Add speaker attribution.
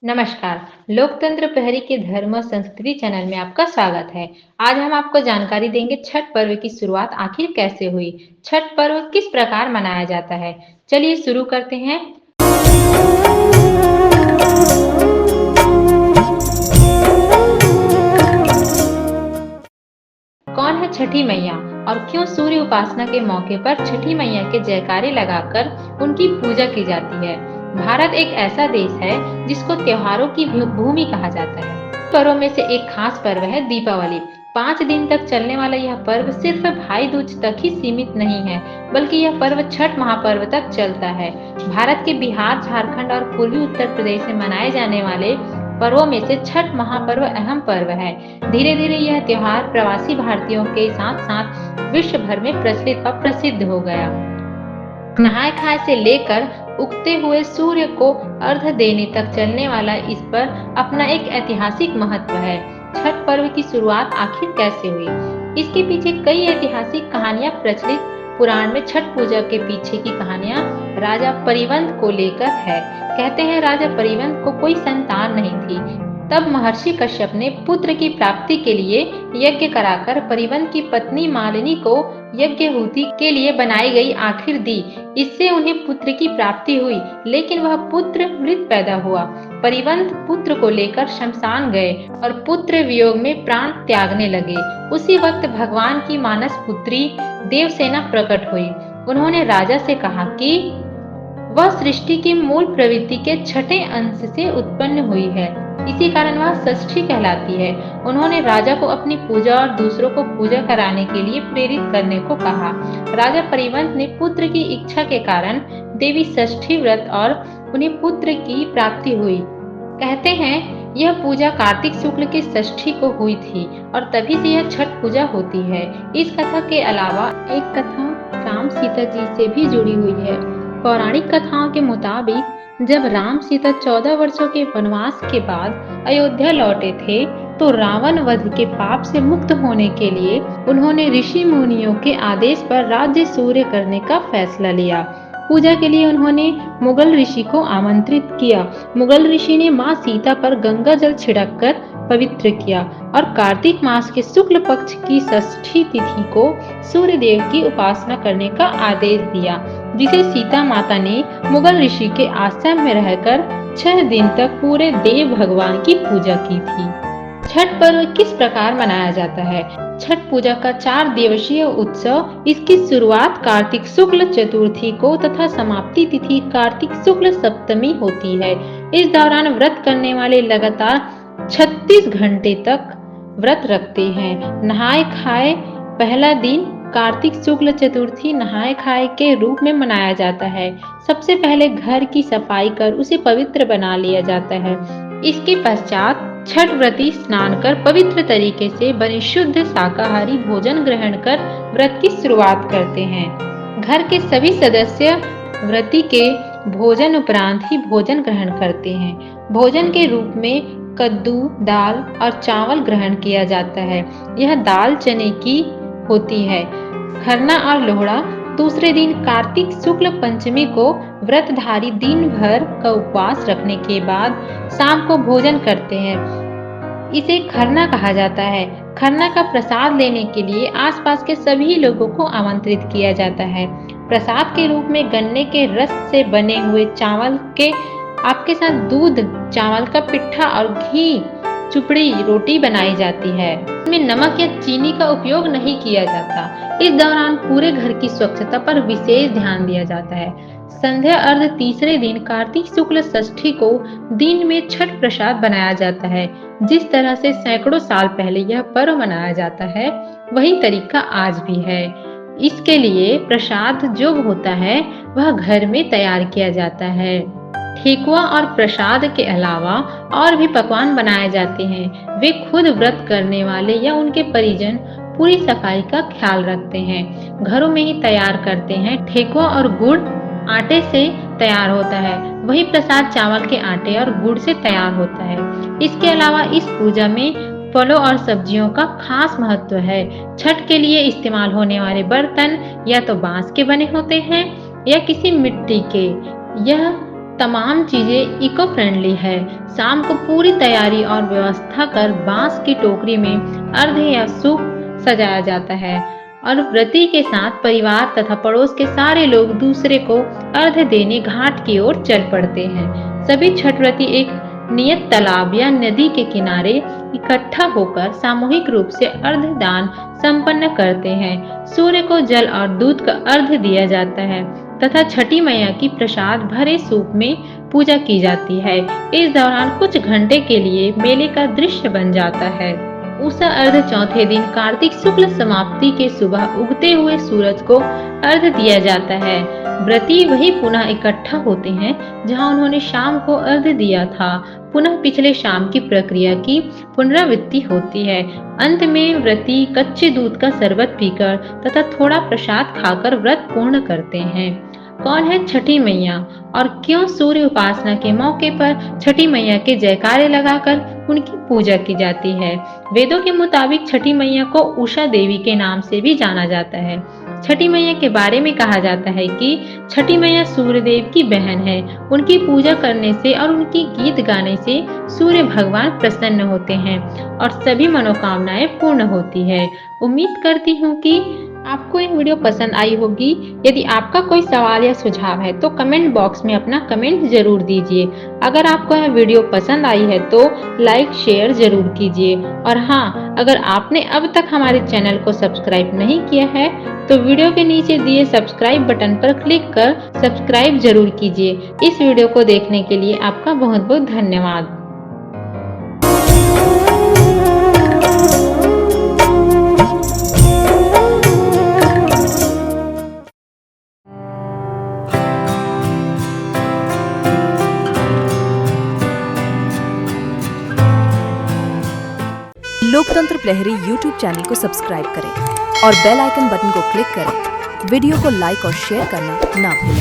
Speaker 1: नमस्कार। लोकतंत्र प्रहरी के धर्म और संस्कृति चैनल में आपका स्वागत है। आज हम आपको जानकारी देंगे छठ पर्व की शुरुआत आखिर कैसे हुई, छठ पर्व किस प्रकार मनाया जाता है। चलिए शुरू करते हैं। कौन है छठी मैया और क्यों सूर्य उपासना के मौके पर छठी मैया के जयकारे लगाकर उनकी पूजा की जाती है। भारत एक ऐसा देश है जिसको त्योहारों की भूमि कहा जाता है। पर्वों में से एक खास पर्व है दीपावली। 5 दिन तक चलने वाला यह पर्व सिर्फ भाई दूज तक ही सीमित नहीं है, बल्कि यह पर्व छठ महापर्व तक चलता है। भारत के बिहार, झारखंड और पूर्वी उत्तर प्रदेश में मनाए जाने वाले पर्वों में से छठ महापर्व अहम पर्व है। धीरे धीरे यह त्योहार प्रवासी भारतीयों के साथ साथ विश्व भर में प्रचलित व प्रसिद्ध हो गया। नहाय खाए से लेकर उगते हुए सूर्य को अर्घ्य देने तक चलने वाला इस पर अपना एक ऐतिहासिक महत्व है। छठ पर्व की शुरुआत आखिर कैसे हुई? इसके पीछे कई ऐतिहासिक कहानियां प्रचलित पुराण में छठ पूजा के पीछे की कहानियां राजा परिवंत को लेकर है। कहते हैं राजा परिवंत को कोई संतान नहीं थी। तब महर्षि कश्यप ने पुत्र की प्राप्ति के लिए यज्ञ कराकर परिवंत की पत्नी मालिनी को यज्ञहूति के लिए बनाई गई आखिर दी। इससे उन्हें पुत्र की प्राप्ति हुई, लेकिन वह पुत्र मृत पैदा हुआ। परिवंत पुत्र को लेकर शमशान गए और पुत्र वियोग में प्राण त्यागने लगे। उसी वक्त भगवान की मानस पुत्री देवसेना प्रकट हुई। उन्होंने राजा से कहा कि वह सृष्टि की मूल प्रवृत्ति के छठे अंश से उत्पन्न हुई है, इसी कारण वह षष्ठी कहलाती है। उन्होंने राजा को अपनी पूजा और दूसरों को पूजा कराने के लिए प्रेरित करने को कहा। राजा परिवंत ने पुत्र की इच्छा के कारण देवी षष्ठी व्रत और उन्हें पुत्र की प्राप्ति हुई। कहते हैं यह पूजा कार्तिक शुक्ल के षष्ठी को हुई थी और तभी से यह छठ पूजा होती है। इस कथा के अलावा एक कथा राम सीता जी से भी जुड़ी हुई है। पौराणिक कथाओं के मुताबिक जब राम सीता 14 वर्षों के वनवास के बाद अयोध्या लौटे थे, तो रावण वध के पाप से मुक्त होने के लिए उन्होंने ऋषि मुनियों के आदेश पर राज्य सूर्य करने का फैसला लिया। पूजा के लिए उन्होंने मुगल ऋषि को आमंत्रित किया। मुगल ऋषि ने मां सीता पर गंगा जल छिड़ककर पवित्र किया और कार्तिक मास के शुक्ल पक्ष की षष्ठी तिथि को सूर्य देव की उपासना करने का आदेश दिया, जिसे सीता माता ने मुगल ऋषि के आश्रम में रहकर 6 दिन तक पूरे देव भगवान की पूजा की थी। छठ पर्व किस प्रकार मनाया जाता है? छठ पूजा का 4 दिवसीय उत्सव, इसकी शुरुआत कार्तिक शुक्ल चतुर्थी को तथा समाप्ति तिथि कार्तिक शुक्ल सप्तमी होती है। इस दौरान व्रत करने वाले लगातार 36 घंटे तक व्रत रखते हैं। नहाय खाए पहला दिन कार्तिक शुक्ल चतुर्थी नहाय खाए के रूप में मनाया जाता है। सबसे पहले घर की सफाई कर उसे पवित्र बना लिया जाता है। इसके पश्चात छठ व्रती स्नान कर पवित्र तरीके से बने शुद्ध शाकाहारी भोजन ग्रहण कर व्रत की शुरुआत करते हैं। घर के सभी सदस्य व्रती के भोजन उपरांत ही भोजन ग्रहण करते हैं। भोजन के रूप में कद्दू, दाल और चावल ग्रहण किया जाता है। यह दाल चने की होती है। खरना और लोहड़ा दूसरे दिन कार्तिक शुक्ल पंचमी को व्रतधारी दिन भर का उपवास रखने के बाद शाम को भोजन करते हैं। इसे खरना कहा जाता है। खरना का प्रसाद लेने के लिए आसपास के सभी लोगों को आमंत्रित किया जाता है। प्रसाद के रूप में गन्ने के रस से बने हुए चावल के आपके साथ दूध, चावल का पिट्ठा और घी चुपड़ी रोटी बनाई जाती है। इसमें नमक या चीनी का उपयोग नहीं किया जाता। इस दौरान पूरे घर की स्वच्छता पर विशेष ध्यान दिया जाता है। संध्या अर्घ तीसरे दिन कार्तिक शुक्ल षष्ठी को दिन में छठ प्रसाद बनाया जाता है। जिस तरह से सैकड़ों साल पहले यह पर्व मनाया जाता है, वही तरीका आज भी है। इसके लिए प्रसाद जो होता है वह घर में तैयार किया जाता है। ठेकुआ और प्रसाद के अलावा और भी पकवान बनाए जाते हैं। वे खुद व्रत करने वाले या उनके परिजन पूरी सफाई का ख्याल रखते हैं। घरों में ही तैयार करते हैं। ठेकुआ और गुड़ आटे से तैयार होता है, वही प्रसाद चावल के आटे और गुड़ से तैयार होता है। इसके अलावा इस पूजा में फलों और सब्जियों का खास महत्व है। छठ के लिए इस्तेमाल होने वाले बर्तन या तो बांस के बने होते हैं या किसी मिट्टी के। यह तमाम चीजें इको फ्रेंडली है। शाम को पूरी तैयारी और व्यवस्था कर बांस की टोकरी में अर्घ्य या सूप सजाया जाता है और व्रती के साथ परिवार तथा पड़ोस के सारे लोग दूसरे को अर्घ्य देने घाट की ओर चल पड़ते हैं। सभी छठ व्रती एक नियत तालाब या नदी के किनारे इकट्ठा होकर सामूहिक रूप से अर्घ्य दान संपन्न करते हैं। सूर्य को जल और दूध का अर्घ्य दिया जाता है तथा छठी मैया की प्रसाद भरे सूप में पूजा की जाती है। इस दौरान कुछ घंटे के लिए मेले का दृश्य बन जाता है। उषा अर्घ्य चौथे दिन कार्तिक शुक्ल समाप्ति के सुबह उगते हुए सूरज को अर्घ्य दिया जाता है। व्रती वही पुनः इकट्ठा होते हैं जहां उन्होंने शाम को अर्घ्य दिया था। पुनः पिछले शाम की प्रक्रिया की पुनरावृत्ति होती है। अंत में व्रती कच्चे दूध का शरबत पीकर तथा थोड़ा प्रसाद खाकर व्रत पूर्ण करते हैं। कौन है छठी मैया और क्यों सूर्य उपासना के मौके पर छठी मैया के जयकारे लगाकर उनकी पूजा की जाती है? वेदों के मुताबिक छठी मैया को उषा देवी के नाम से भी जाना जाता है। छठी मैया के बारे में कहा जाता है कि छठी मैया सूर्य देव की बहन है। उनकी पूजा करने से और उनकी गीत गाने से सूर्य भगवान प्रसन्न होते हैं और सभी मनोकामनाएं पूर्ण होती है। उम्मीद करती हूँ कि आपको ये वीडियो पसंद आई होगी। यदि आपका कोई सवाल या सुझाव है तो कमेंट बॉक्स में अपना कमेंट जरूर दीजिए। अगर आपको यह वीडियो पसंद आई है तो लाइक शेयर जरूर कीजिए। और हाँ, अगर आपने अब तक हमारे चैनल को सब्सक्राइब नहीं किया है तो वीडियो के नीचे दिए सब्सक्राइब बटन पर क्लिक कर सब्सक्राइब जरूर कीजिए। इस वीडियो को देखने के लिए आपका बहुत बहुत धन्यवाद।
Speaker 2: लोकतंत्र प्रहरी YouTube चैनल को सब्सक्राइब करें और बेल आइकन बटन को क्लिक करें। वीडियो को लाइक और शेयर करना ना भूलें।